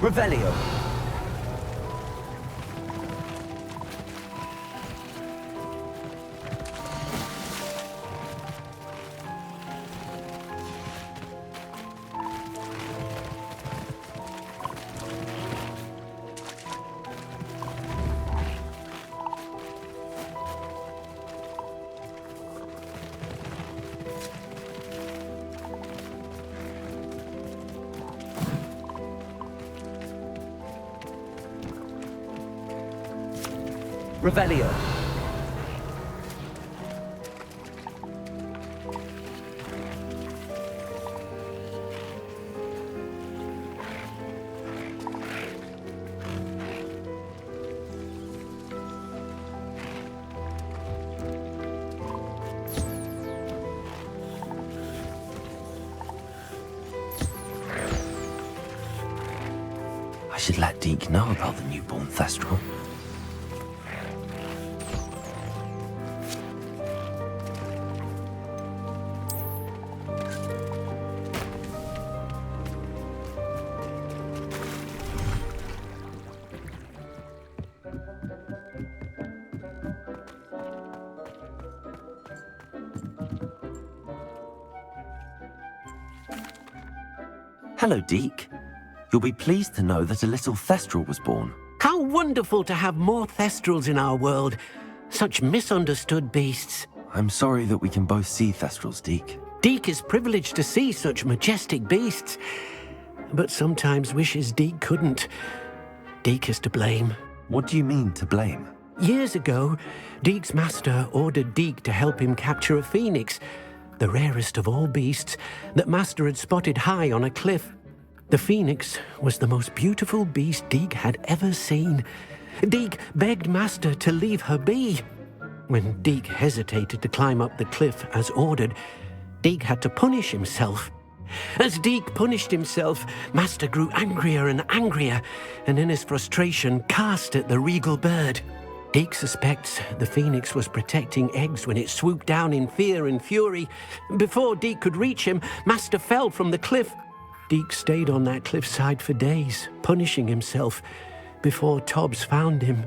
Revelio. Revelio. I should let Deke know about the newborn Thestral. Hello, Deke. You'll be pleased to know that a little Thestral was born. How wonderful to have more Thestrals in our world. Such misunderstood beasts. I'm sorry that we can both see Thestrals, Deke. Deke is privileged to see such majestic beasts, but sometimes wishes Deke couldn't. Deke is to blame. What do you mean, to blame? Years ago, Deke's master ordered Deke to help him capture a phoenix, the rarest of all beasts that master had spotted high on a cliff. The phoenix was the most beautiful beast Deke had ever seen. Deke begged master to leave her be. When Deke hesitated to climb up the cliff as ordered, Deke had to punish himself. As Deke punished himself, master grew angrier and angrier, and in his frustration cast at the regal bird. Deke suspects the phoenix was protecting eggs when it swooped down in fear and fury. Before Deke could reach him, master fell from the cliff. Deke stayed on that cliffside for days, punishing himself, before Tobbs found him.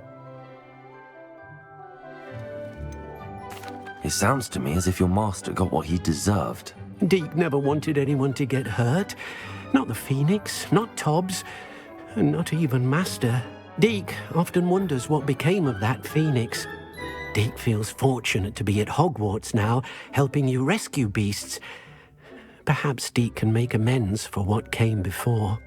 It sounds to me as if your master got what he deserved. Deke never wanted anyone to get hurt. Not the phoenix, not Tobbs, and not even master. Deke often wonders what became of that phoenix. Deke feels fortunate to be at Hogwarts now, helping you rescue beasts. Perhaps Deke can make amends for what came before.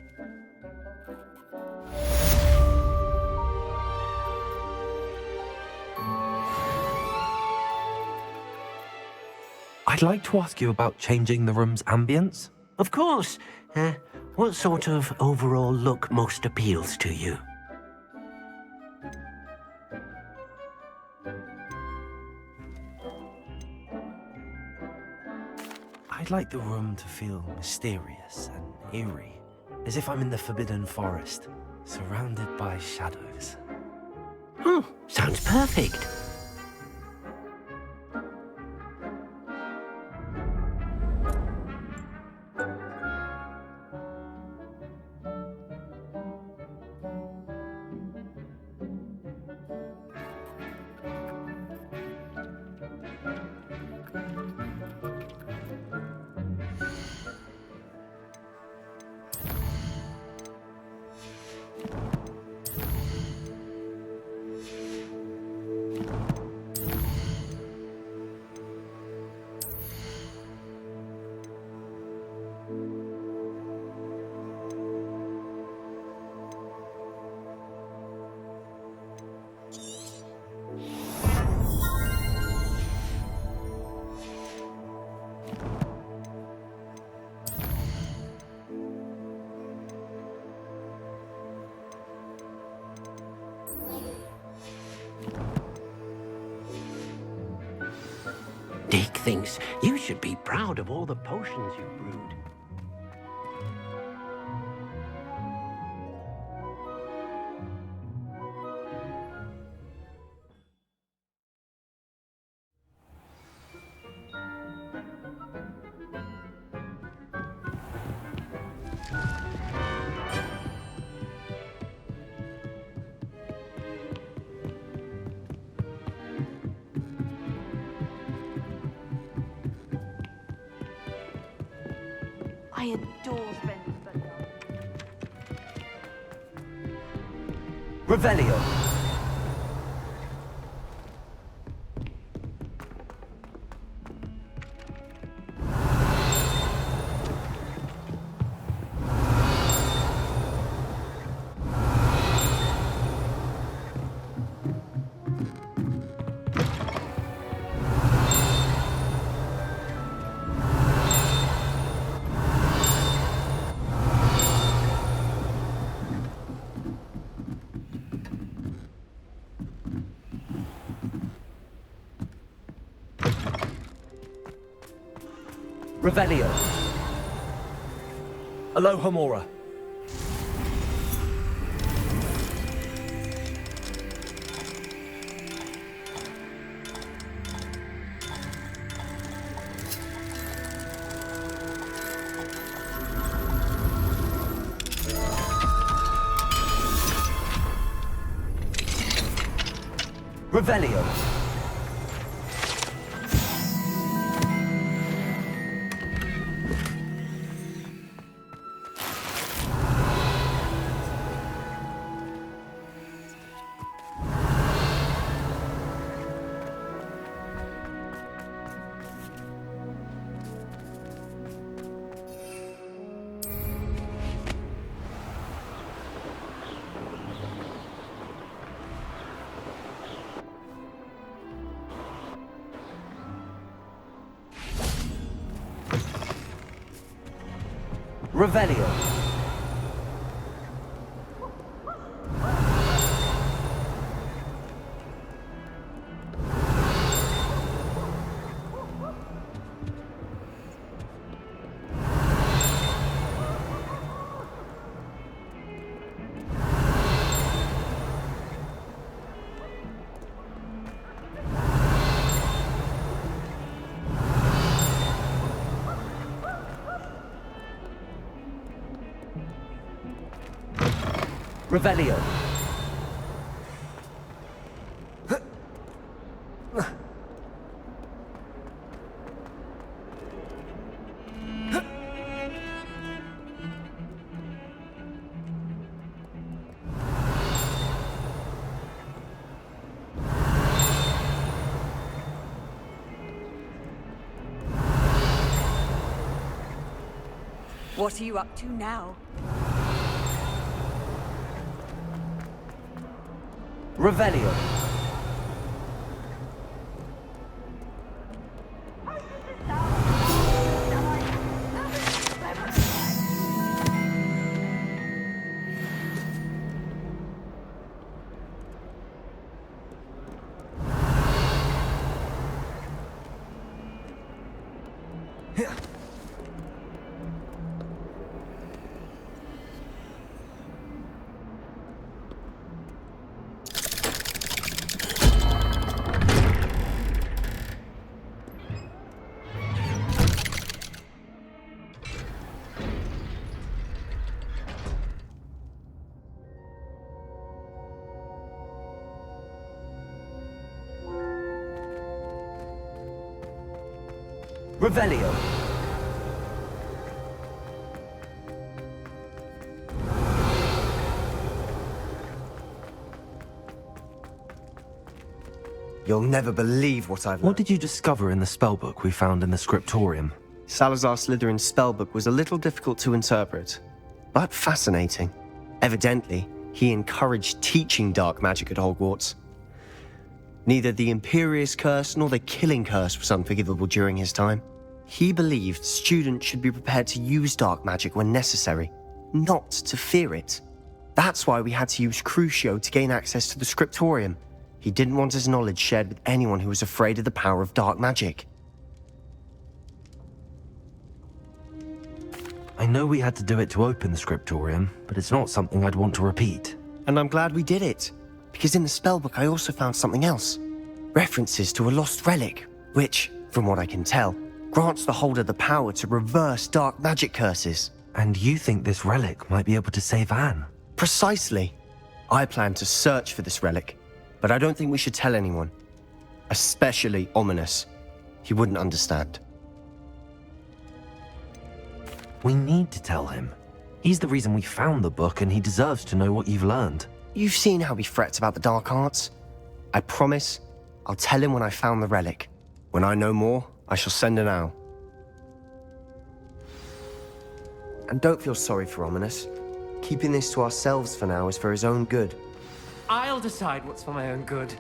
I'd like to ask you about changing the room's ambience. Of course. What sort of overall look most appeals to you? I'd like the room to feel mysterious and eerie, as if I'm in the Forbidden Forest, surrounded by shadows. Oh, sounds perfect. Deke thinks you should be proud of all the potions you've brewed. I adore spending spell. Revelio. Revelio. Alohomora. Revelio. Revelio. Revelio. What are you up to now? Revelio. Revelio. You'll never believe what I've learned. What did you discover in the spellbook we found in the scriptorium? Salazar Slytherin's spellbook was a little difficult to interpret, but fascinating. Evidently, he encouraged teaching dark magic at Hogwarts. Neither the Imperious Curse nor the Killing Curse was unforgivable during his time. He believed students should be prepared to use dark magic when necessary, not to fear it. That's why we had to use Crucio to gain access to the scriptorium. He didn't want his knowledge shared with anyone who was afraid of the power of dark magic. I know we had to do it to open the scriptorium, but it's not something I'd want to repeat. And I'm glad we did it, because in the spellbook I also found something else. References to a lost relic, which, from what I can tell, grants the holder the power to reverse dark magic curses. And you think this relic might be able to save Anne? Precisely. I plan to search for this relic, but I don't think we should tell anyone. Especially Ominous. He wouldn't understand. We need to tell him. He's the reason we found the book, and he deserves to know what you've learned. You've seen how he frets about the dark arts. I promise I'll tell him when I found the relic. When I know more, I shall send an owl. And don't feel sorry for Ominous. Keeping this to ourselves for now is for his own good. I'll decide what's for my own good.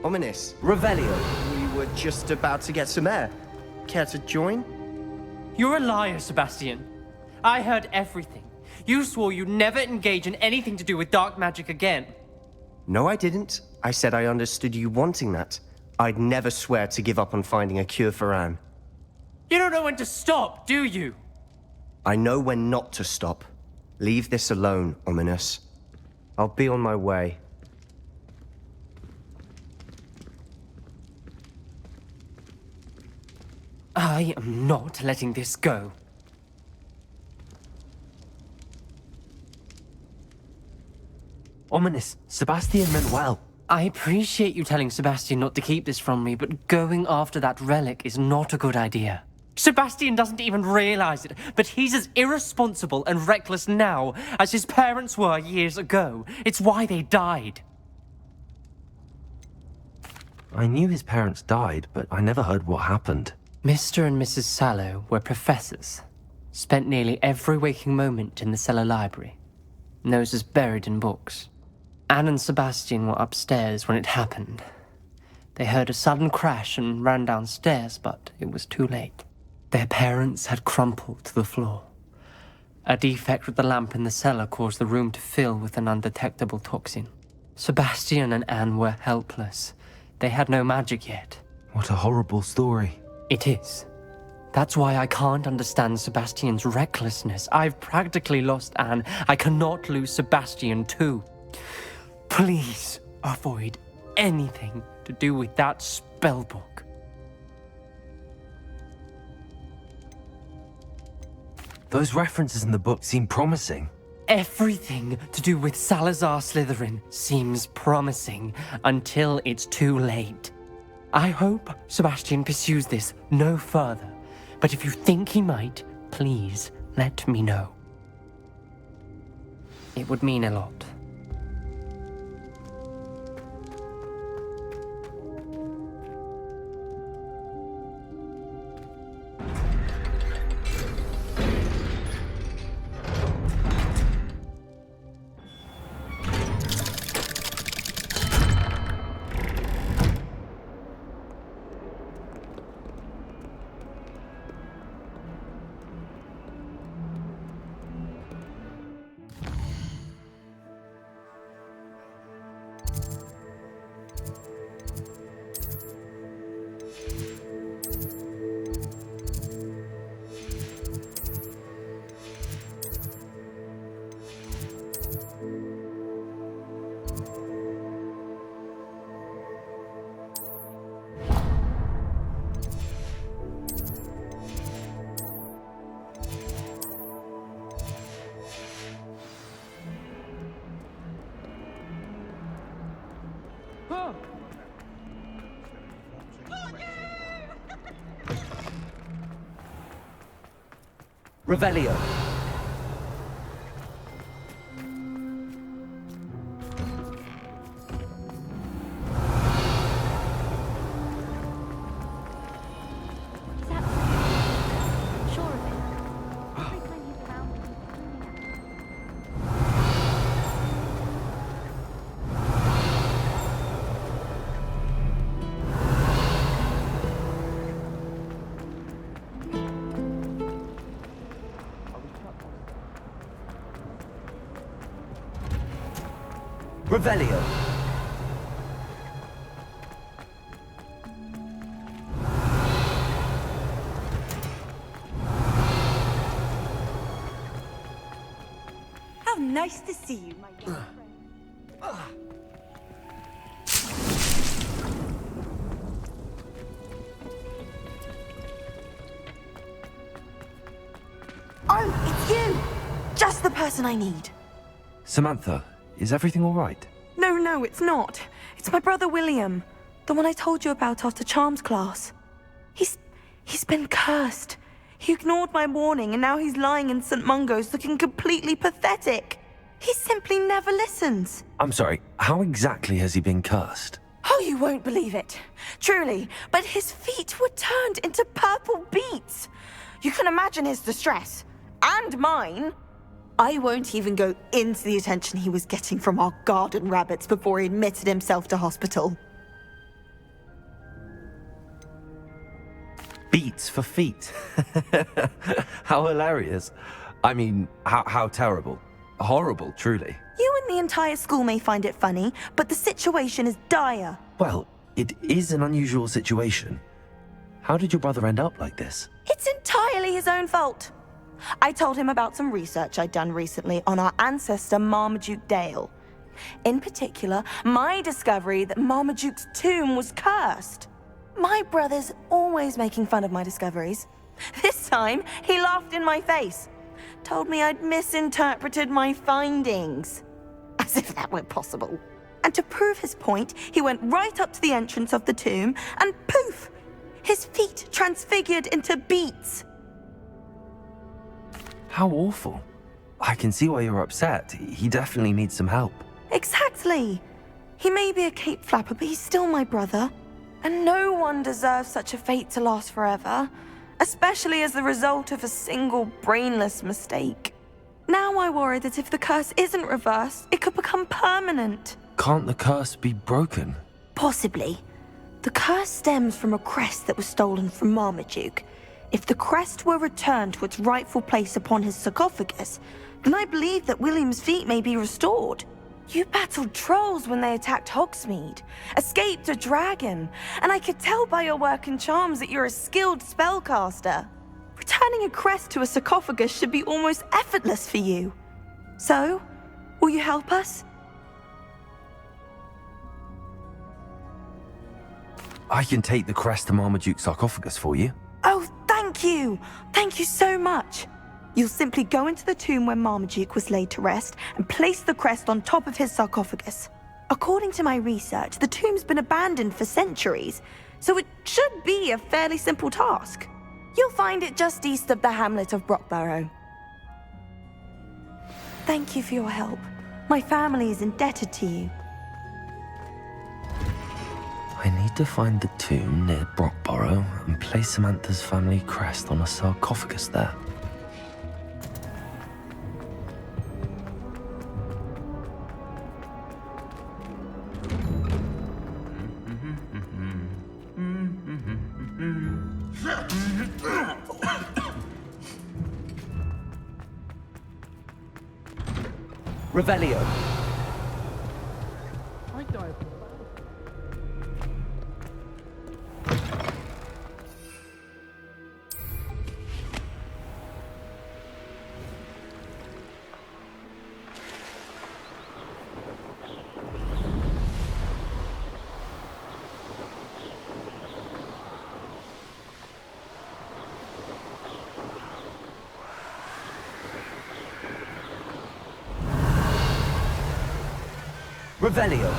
Ominous, Revelio. we were just about to get some air. Care to join? You're a liar, Sebastian. I heard everything. You swore you'd never engage in anything to do with dark magic again. No, I didn't. I said I understood you wanting that. I'd never swear to give up on finding a cure for Anne. You don't know when to stop, do you? I know when not to stop. Leave this alone, Ominous. I'll be on my way. I am not letting this go. Ominous, Sebastian meant well. I appreciate you telling Sebastian not to keep this from me, but going after that relic is not a good idea. Sebastian doesn't even realize it, but he's as irresponsible and reckless now as his parents were years ago. It's why they died. I knew his parents died, but I never heard what happened. Mr. and Mrs. Sallow were professors. Spent nearly every waking moment in the cellar library. Noses buried in books. Anne and Sebastian were upstairs when it happened. They heard a sudden crash and ran downstairs, but it was too late. Their parents had crumpled to the floor. A defect with the lamp in the cellar caused the room to fill with an undetectable toxin. Sebastian and Anne were helpless. They had no magic yet. What a horrible story. It is. That's why I can't understand Sebastian's recklessness. I've practically lost Anne. I cannot lose Sebastian too. Please avoid anything to do with that spellbook. Those references in the book seem promising. Everything to do with Salazar Slytherin seems promising until it's too late. I hope Sebastian pursues this no further, but if you think he might, please let me know. It would mean a lot. Revelio. Revelio. How nice to see you, my young friend. Oh, it's you! Just the person I need. Samantha, is everything all right? No, it's not. It's my brother William. The one I told you about after Charms class. He's been cursed. He ignored my warning and now he's lying in St. Mungo's looking completely pathetic. He simply never listens. I'm sorry, how exactly has he been cursed? Oh, you won't believe it. Truly, but his feet were turned into purple beets. You can imagine his distress. And mine. I won't even go into the attention he was getting from our garden rabbits before he admitted himself to hospital. Beats for feet. How hilarious. I mean, how terrible. Horrible, truly. You and the entire school may find it funny, but the situation is dire. Well, it is an unusual situation. How did your brother end up like this? It's entirely his own fault. I told him about some research I'd done recently on our ancestor Marmaduke Dale. In particular, my discovery that Marmaduke's tomb was cursed. My brother's always making fun of my discoveries. This time, he laughed in my face. Told me I'd misinterpreted my findings. As if that were possible. And to prove his point, he went right up to the entrance of the tomb and poof! His feet transfigured into beets. How awful. I can see why you're upset. He definitely needs some help. Exactly. He may be a cape flapper, but he's still my brother. And no one deserves such a fate to last forever, especially as the result of a single brainless mistake. Now I worry that if the curse isn't reversed, it could become permanent. Can't the curse be broken? Possibly. The curse stems from a crest that was stolen from Marmaduke. If the crest were returned to its rightful place upon his sarcophagus, then I believe that William's feet may be restored. You battled trolls when they attacked Hogsmeade, escaped a dragon, and I could tell by your work and charms that you're a skilled spellcaster. Returning a crest to a sarcophagus should be almost effortless for you. So, will you help us? I can take the crest to Marmaduke's sarcophagus for you. Oh, thank you! Thank you so much! You'll simply go into the tomb where Marmaduke was laid to rest and place the crest on top of his sarcophagus. According to my research, the tomb's been abandoned for centuries, so it should be a fairly simple task. You'll find it just east of the hamlet of Brockborough. Thank you for your help. My family is indebted to you. I need to find the tomb near Brockborough and place Samantha's family crest on a sarcophagus there. Revelio. Revelio.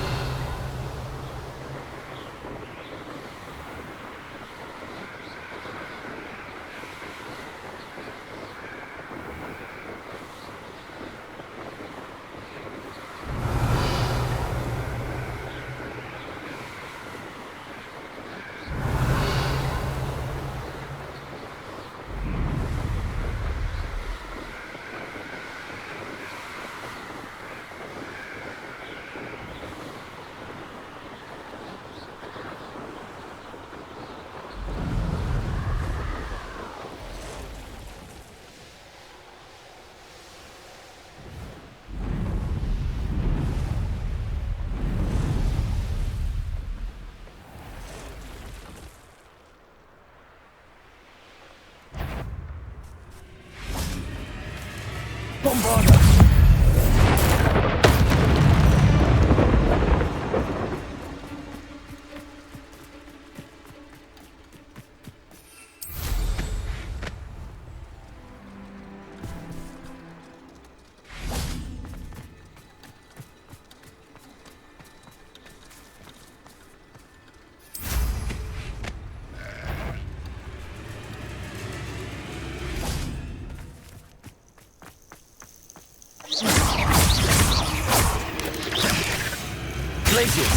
Mages!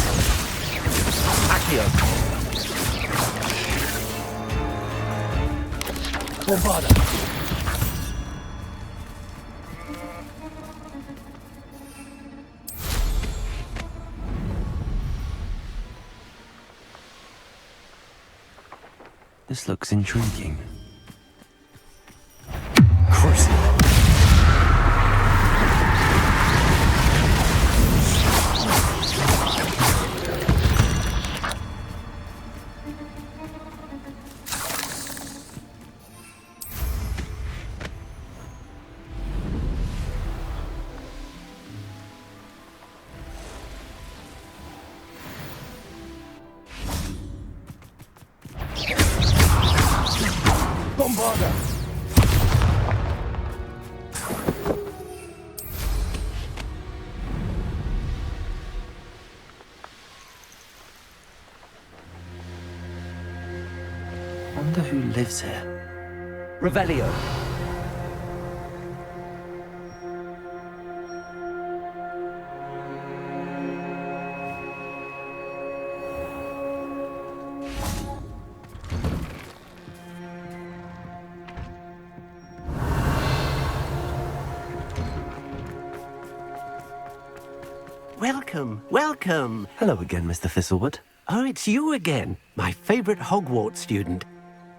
Accio! Bombarda! This looks intriguing. Crucible! Bombarda! Wonder who lives here. Revelio. Welcome, welcome. Hello again, Mr. Thistlewood. Oh, it's you again, my favorite Hogwarts student.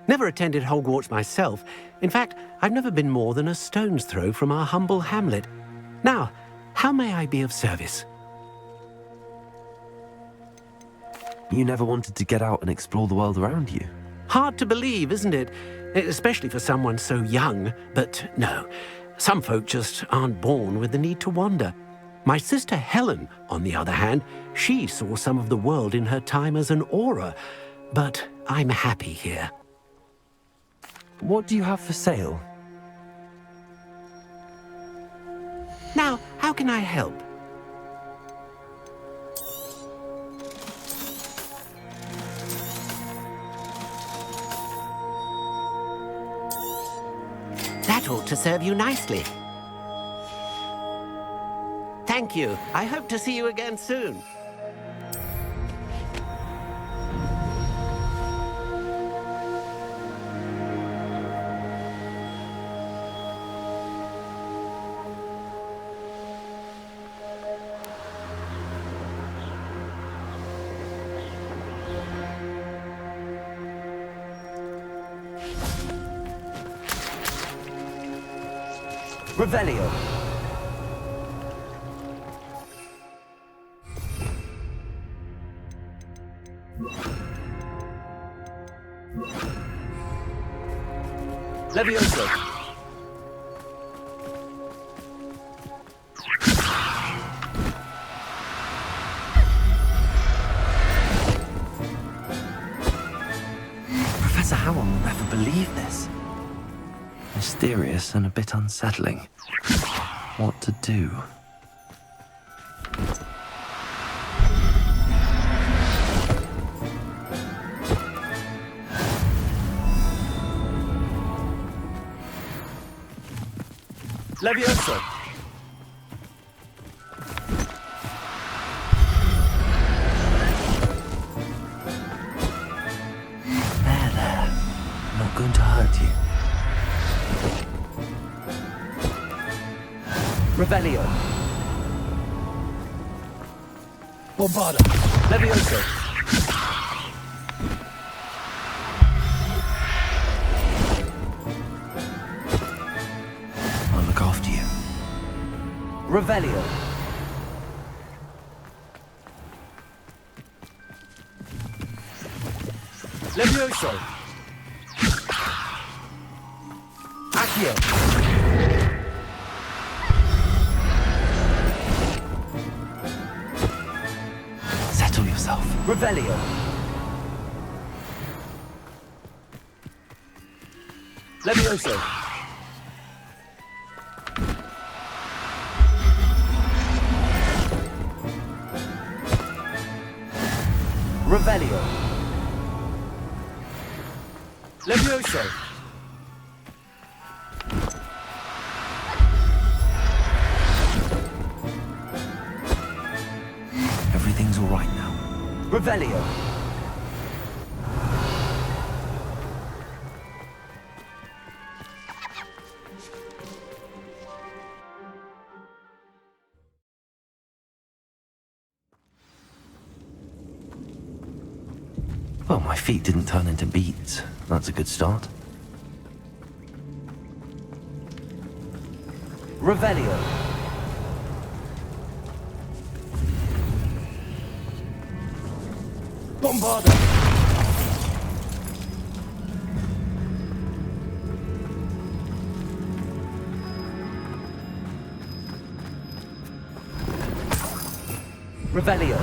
Never attended Hogwarts myself. In fact, I've never been more than a stone's throw from our humble hamlet. Now, how may I be of service? You never wanted to get out and explore the world around you. Hard to believe, isn't it? Especially for someone so young. But no, some folk just aren't born with the need to wander. My sister Helen, on the other hand, she saw some of the world in her time as an auror. But I'm happy here. What do you have for sale? Now, how can I help? That ought to serve you nicely. Thank you. I hope to see you again soon. Revelio. Levioso. Professor Howell will never believe this. Mysterious and a bit unsettling. What to do? Levioso. There. I'm not going to hurt you. Revelio. Bombarda! Levioso. I'll look after you. Revelio. Levioso. Accio. Settle yourself. Revelio. Levioso. Revelio. Levioso. Everything's all right. Revelio. Well, my feet didn't turn into beads. That's a good start. Revelio. Bombarda. Revelio.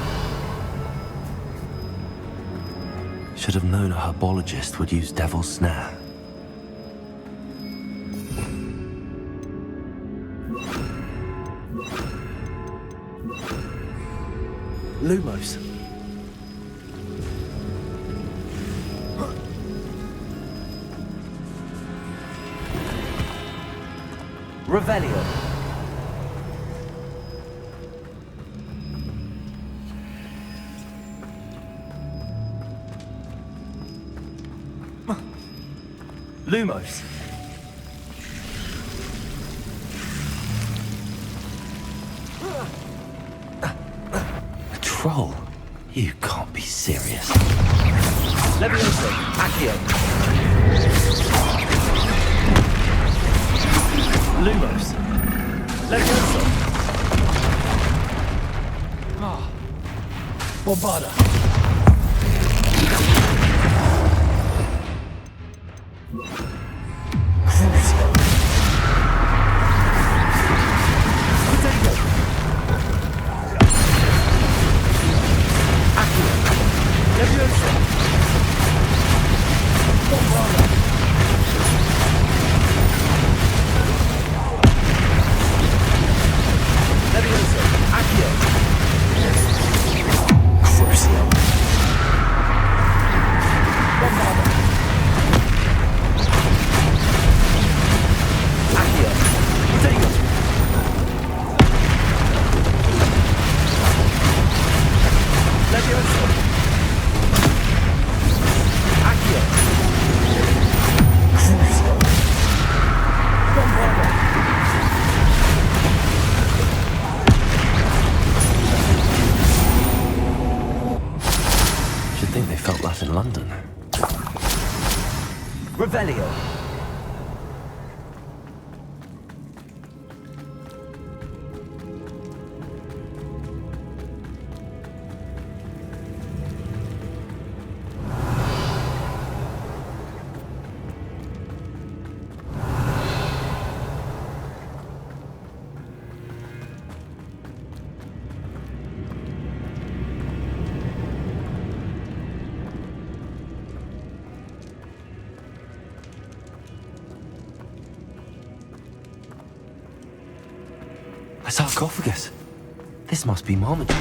Should have known a herbologist would use Devil's Snare. Lumos. Revelio. Lumos. A troll? You can't be serious. Levioso. Accio. Lumos. Levioso. Bombarda. Should think they felt that in London. Revelio. A sarcophagus. This must be Marmaduke.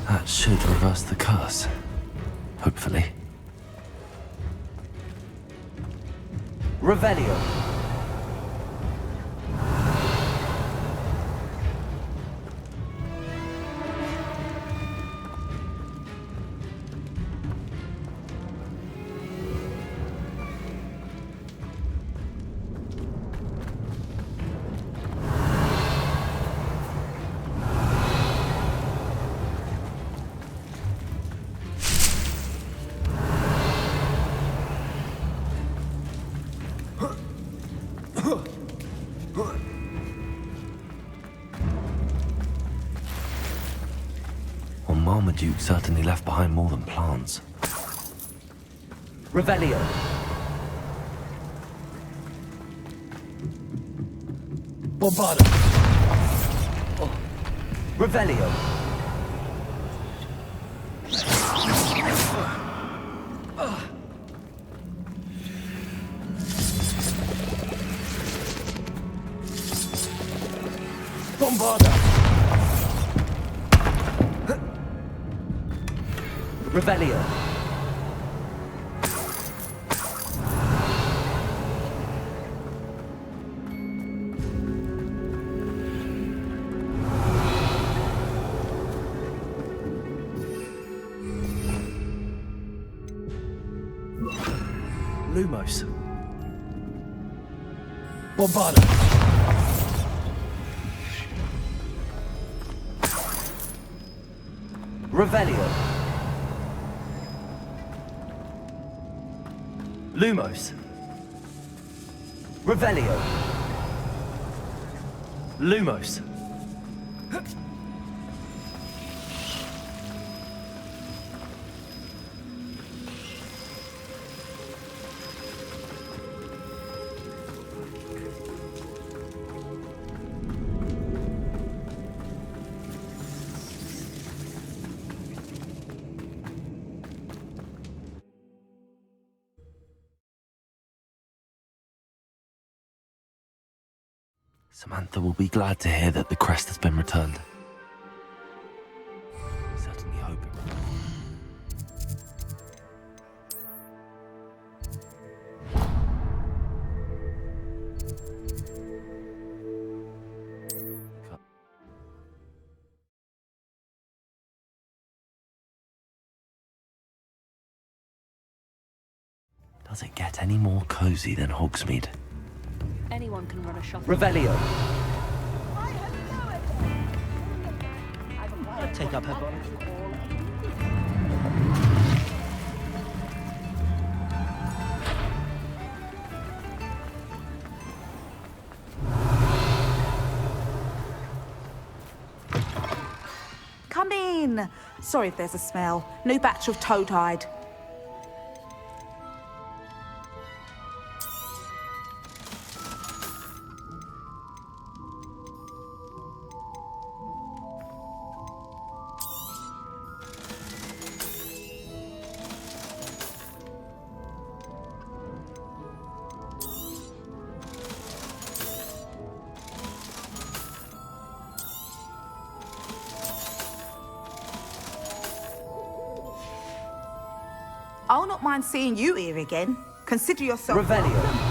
That should reverse the curse. Hopefully. Revelio. Well, Marmaduke certainly left behind more than plants. Revelio. Bombarda. Revelio. Bombarda. Revelio. Lumos. Bombarda. Revelio. Lumos. Revelio. Lumos. Samantha will be glad to hear that the crest has been returned. Certainly hope it will. Does it get any more cozy than Hogsmeade? Anyone can run a shop. Revelio. I'd take up her bottle. Come in. Sorry if there's a smell. New batch of toad-hide. I'll not mind seeing you here again. Consider yourself... Revelio.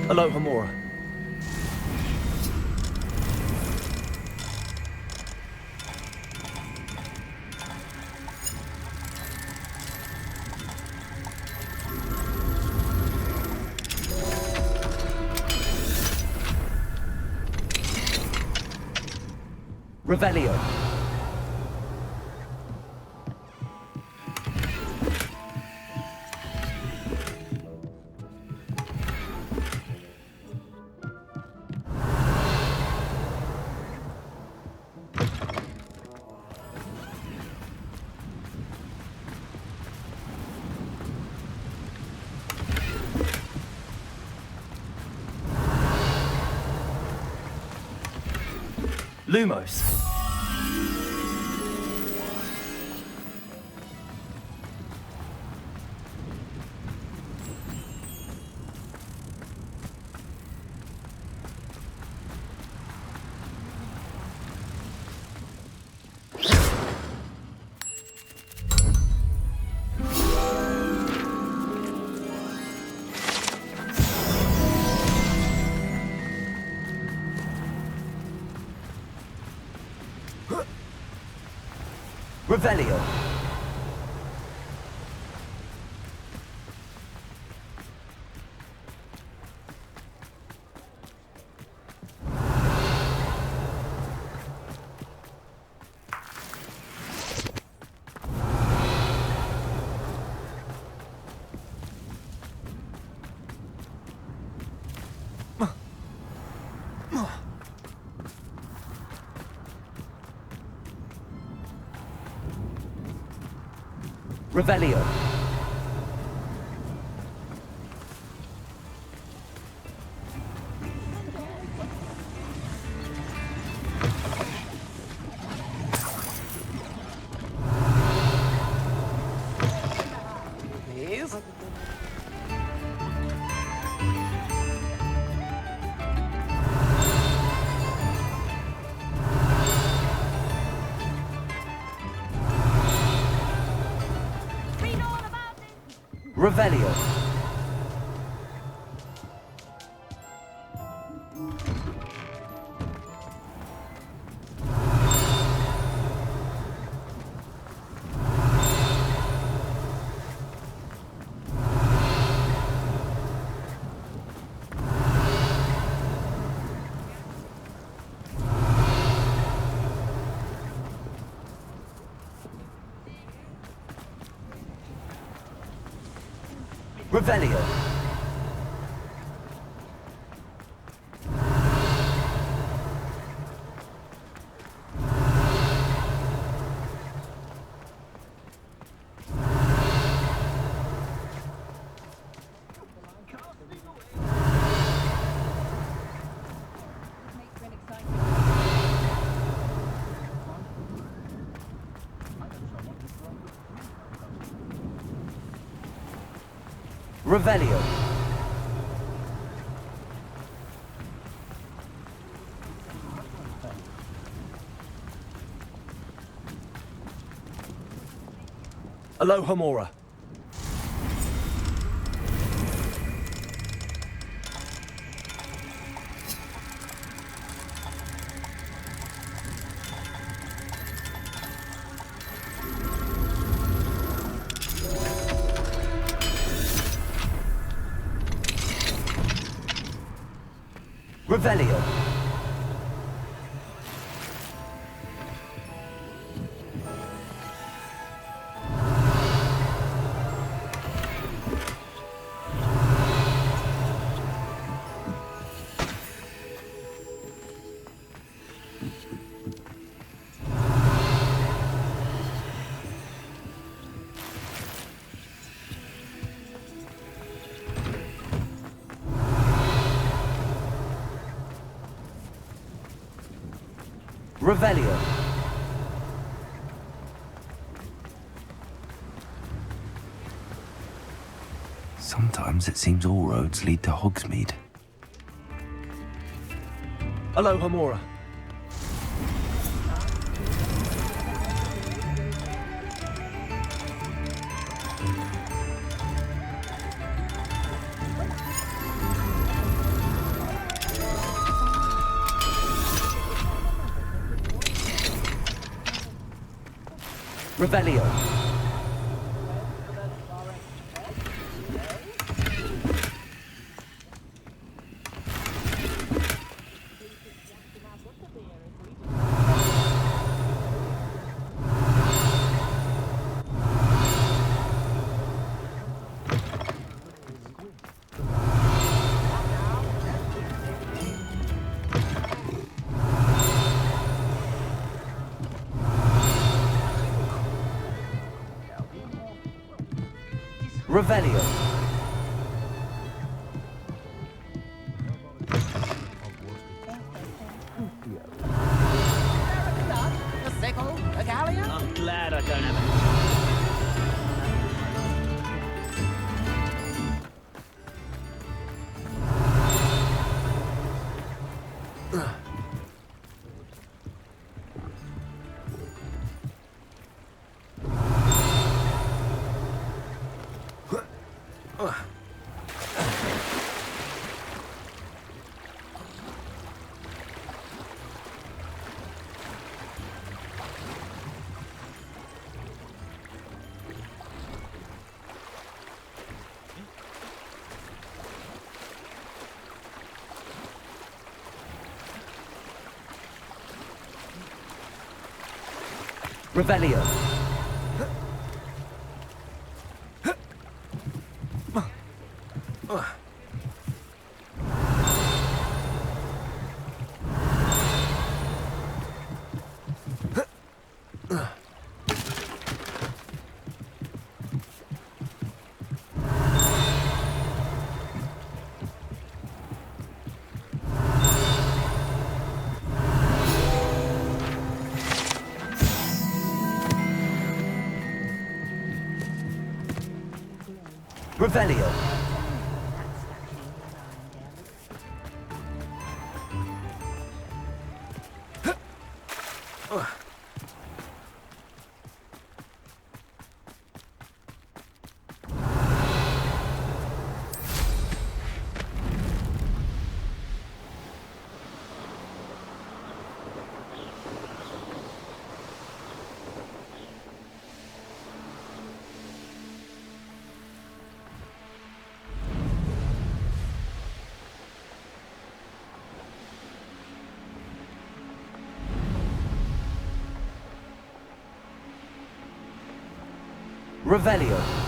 Aloha Mora. Revelio. Lumos. Revelio. Revelio. Please. Revelio. Revelio. Revelio. Aloha Mora. Revelio. Revelio. Sometimes it seems all roads lead to Hogsmeade. Aloha Mora. Revelio. Revelio. The sickle, the galleon. I'm glad I don't have Revelio. Revelio. Revelio.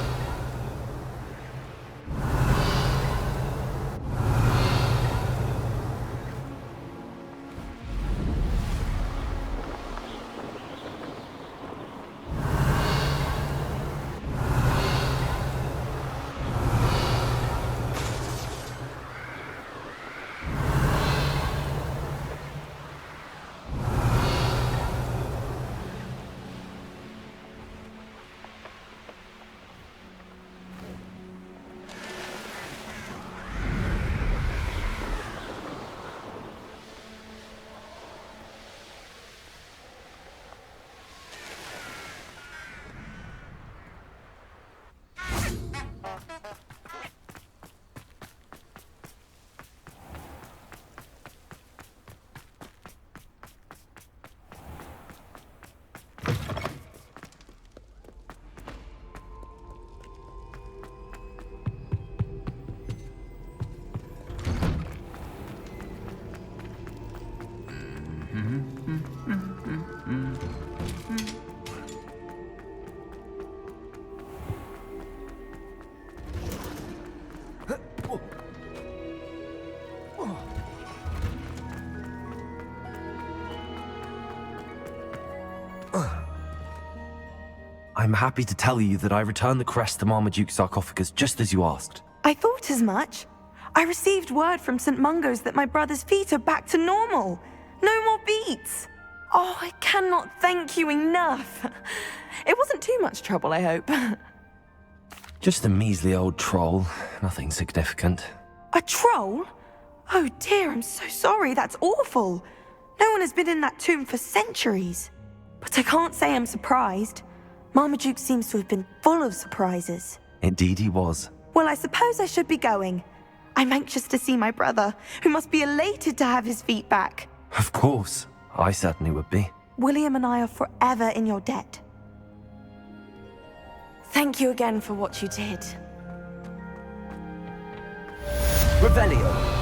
I'm happy to tell you that I returned the crest to Marmaduke's sarcophagus just as you asked. I thought as much. I received word from St. Mungo's that my brother's feet are back to normal. No more beats. Oh, I cannot thank you enough. It wasn't too much trouble, I hope. Just a measly old troll, nothing significant. A troll? Oh dear, I'm so sorry, that's awful. No one has been in that tomb for centuries. But I can't say I'm surprised. Marmaduke seems to have been full of surprises. Indeed he was. Well, I suppose I should be going. I'm anxious to see my brother, who must be elated to have his feet back. Of course, I certainly would be. William and I are forever in your debt. Thank you again for what you did. Revelio.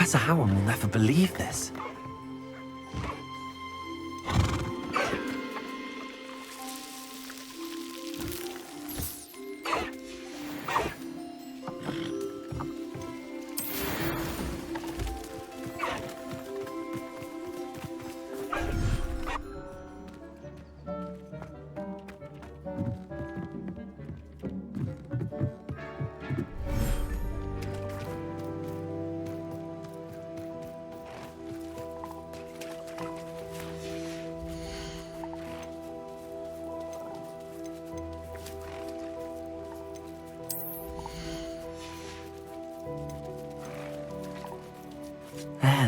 Professor Howard will never believe this.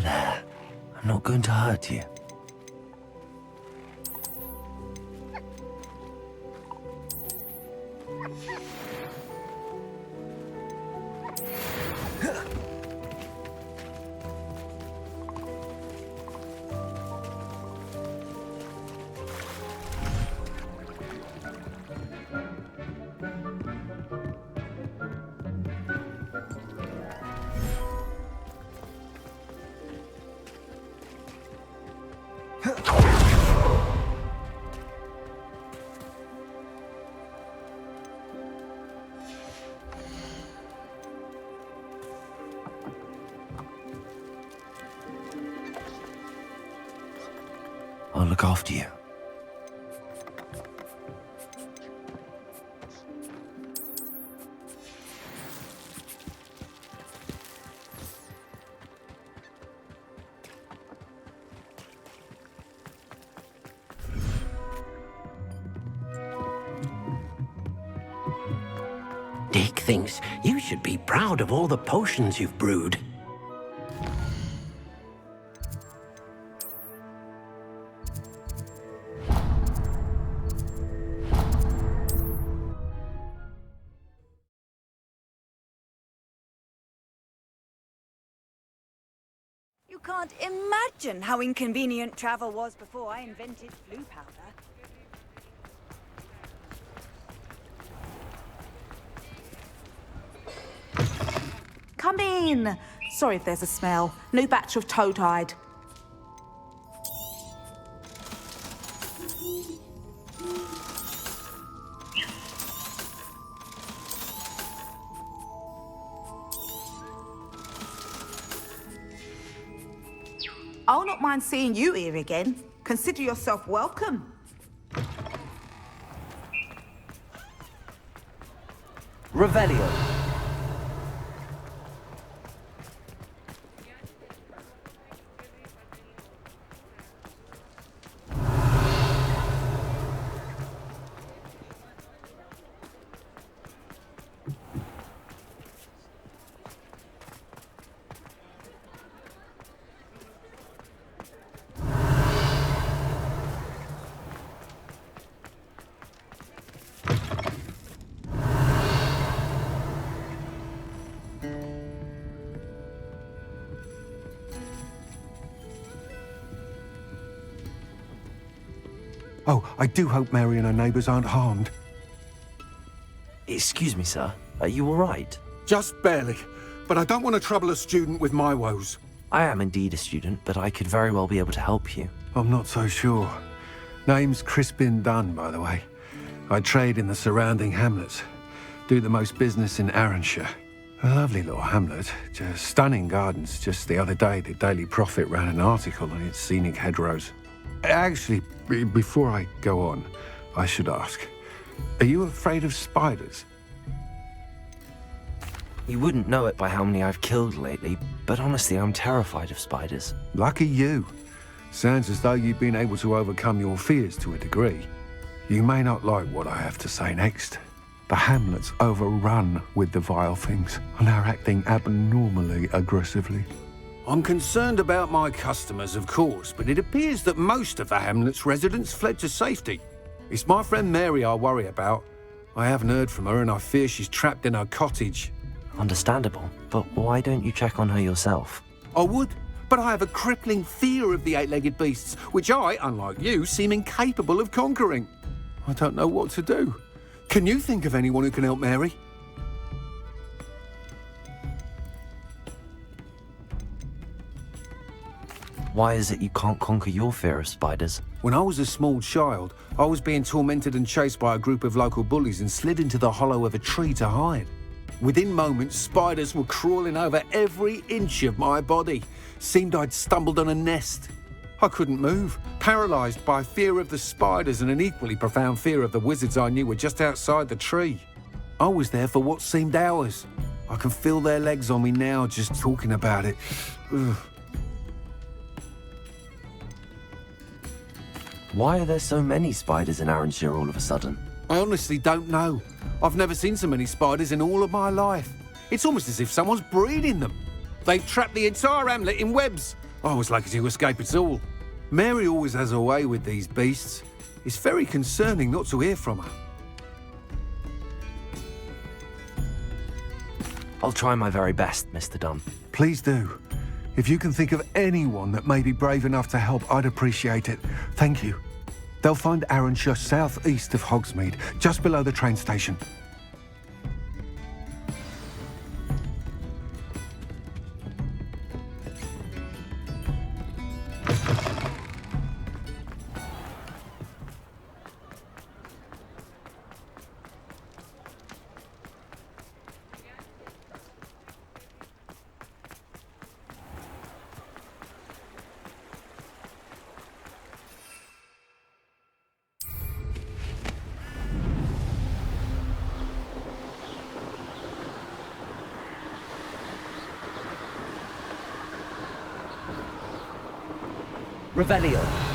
There. I'm not going to hurt you. I'll look after you. Dick thinks you should be proud of all the potions you've brewed. You can't imagine how inconvenient travel was before I invented blue powder. Come in. Sorry if there's a smell. New batch of toad-hide. I'll not mind seeing you here again. Consider yourself welcome. Revelio. Oh, I do hope Mary and her neighbours aren't harmed. Excuse me, sir. Are you all right? Just barely. But I don't want to trouble a student with my woes. I am indeed a student, but I could very well be able to help you. I'm not so sure. Name's Crispin Dunn, by the way. I trade in the surrounding hamlets. Do the most business in Arranshire. A lovely little hamlet. Just stunning gardens. Just the other day, the Daily Prophet ran an article on its scenic hedgerows. Actually, before I go on, I should ask, are you afraid of spiders? You wouldn't know it by how many I've killed lately, but honestly, I'm terrified of spiders. Lucky you. Sounds as though you've been able to overcome your fears to a degree. You may not like what I have to say next. The hamlet's overrun with the vile things, and are acting abnormally aggressively. I'm concerned about my customers, of course, but it appears that most of the hamlet's residents fled to safety. It's my friend Mary I worry about. I haven't heard from her, and I fear she's trapped in her cottage. Understandable, but why don't you check on her yourself? I would, but I have a crippling fear of the eight-legged beasts, which I, unlike you, seem incapable of conquering. I don't know what to do. Can you think of anyone who can help Mary? Why is it you can't conquer your fear of spiders? When I was a small child, I was being tormented and chased by a group of local bullies and slid into the hollow of a tree to hide. Within moments, spiders were crawling over every inch of my body. Seemed I'd stumbled on a nest. I couldn't move, paralysed by fear of the spiders and an equally profound fear of the wizards I knew were just outside the tree. I was there for what seemed hours. I can feel their legs on me now just talking about it. Ugh. Why are there so many spiders in Arranshire all of a sudden? I honestly don't know. I've never seen so many spiders in all of my life. It's almost as if someone's breeding them. They've trapped the entire hamlet in webs. I was lucky to escape it all. Mary always has a way with these beasts. It's very concerning not to hear from her. I'll try my very best, Mr. Dunn. Please do. If you can think of anyone that may be brave enough to help, I'd appreciate it. Thank you. They'll find Arranshire southeast of Hogsmeade, just below the train station. Revelio.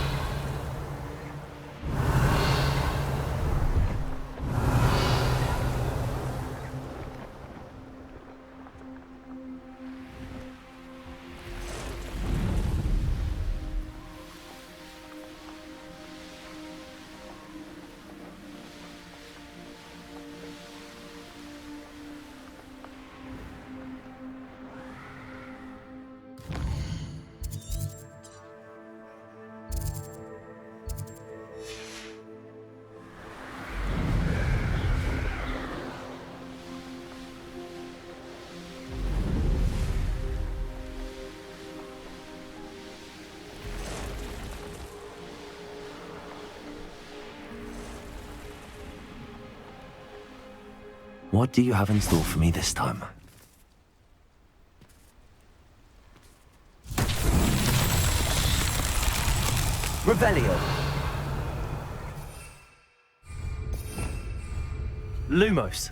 What do you have in store for me this time? Revelio. Lumos.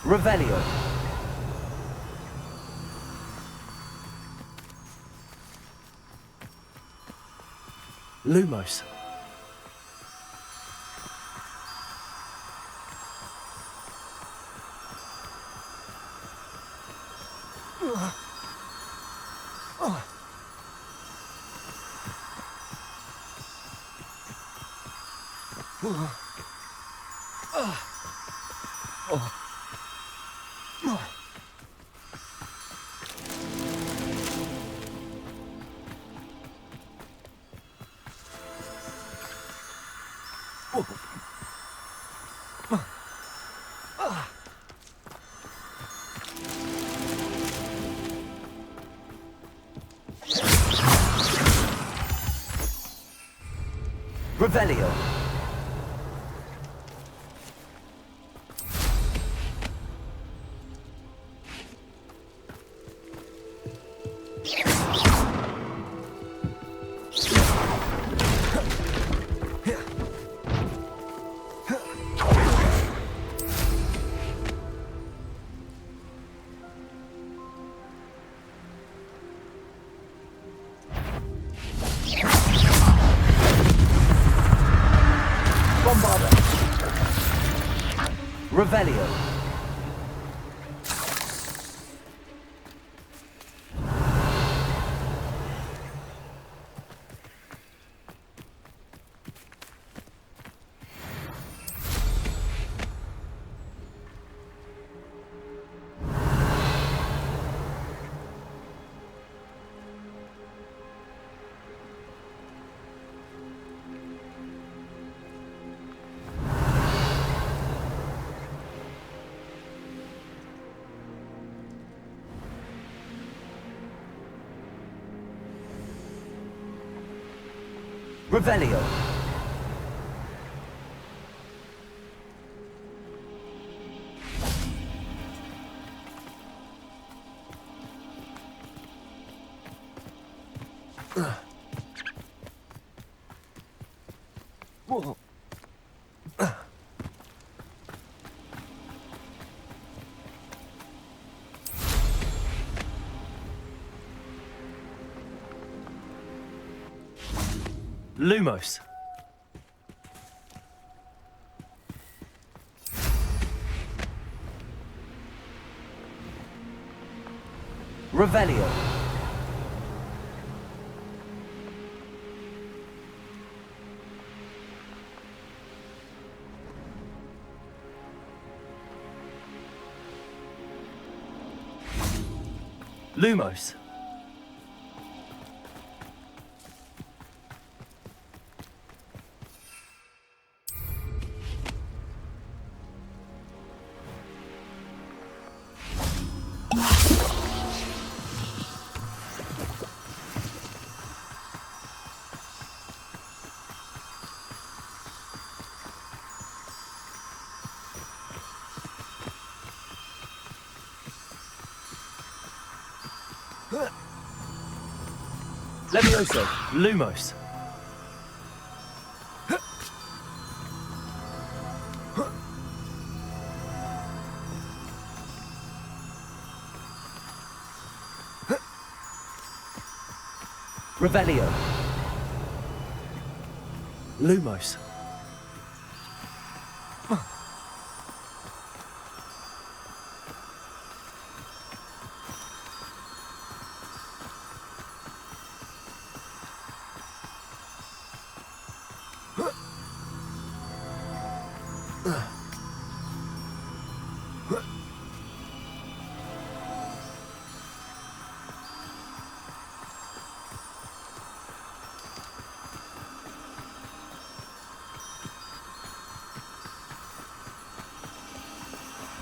Revelio. Lumos. Revelio. Revelio. Revelio. Whoa. Lumos. Revelio. Lumos. Levioso. Lumos. Revelio. Lumos.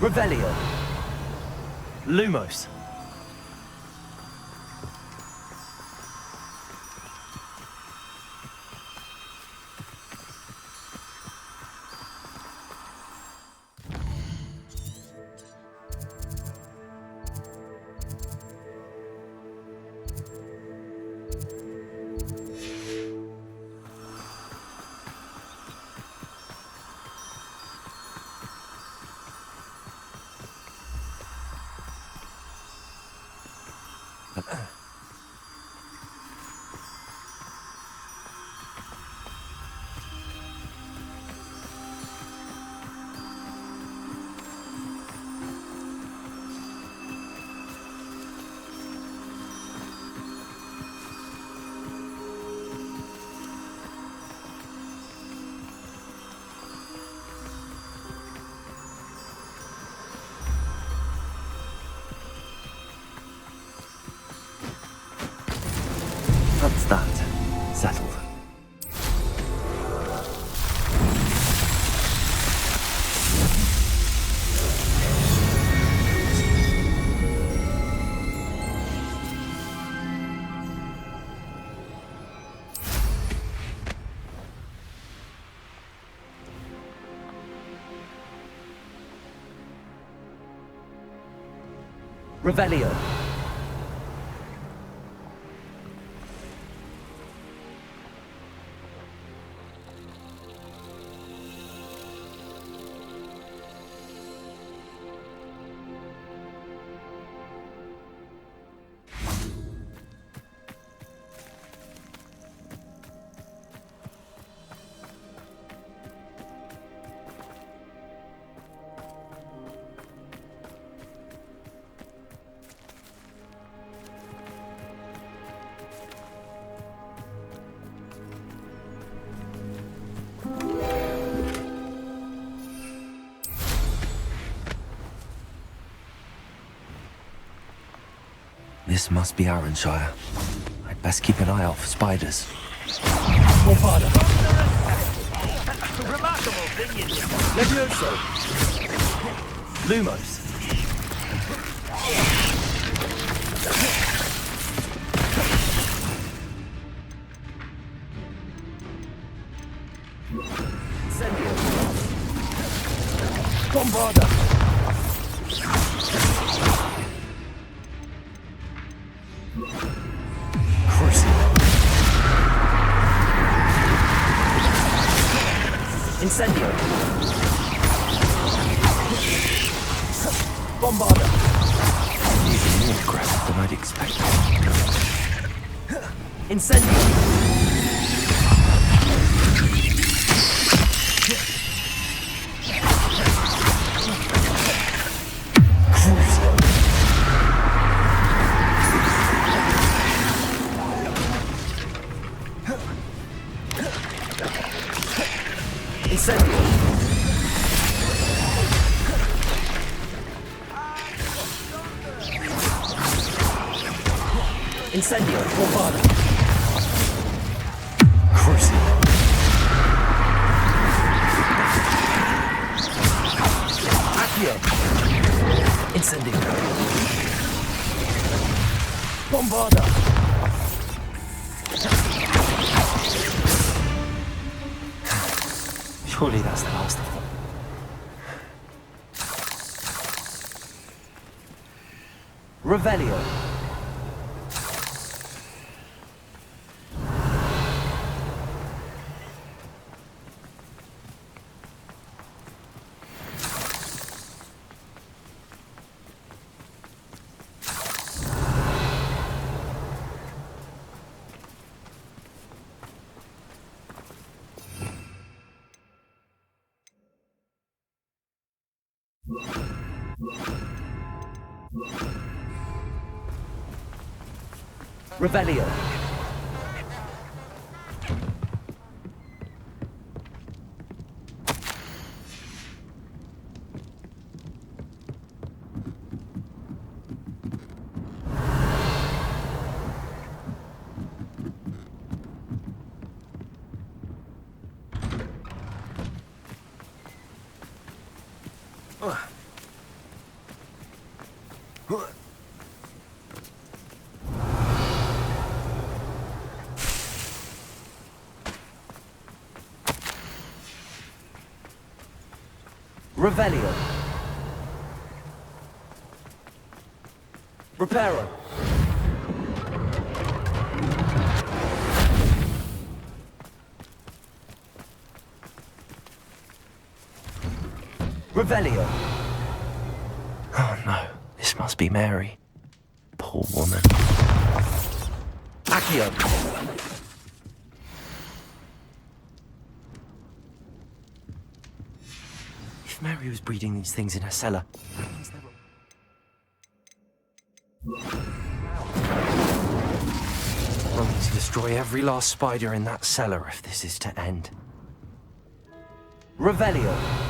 Revelio. Lumos. That's that. Settled. Revelio. This must be Arranshire. I'd best keep an eye out for spiders. Remarkable thing you do. Levioso. Lumos. Bombarda! Incendio! Bombarda! Even more aggressive than I'd expected. Incendio! Incendio! Incendio! Bombarda! Crucible. Accio! Incendio! Bombarda! Surely that's the last of them. Revelio! Revelio! Revelio! Reparo! Revelio! Oh no, this must be Mary. Poor woman. Accio! If Mary was breeding these things in her cellar, that means they were... I'll need to destroy every last spider in that cellar if this is to end. Revelio!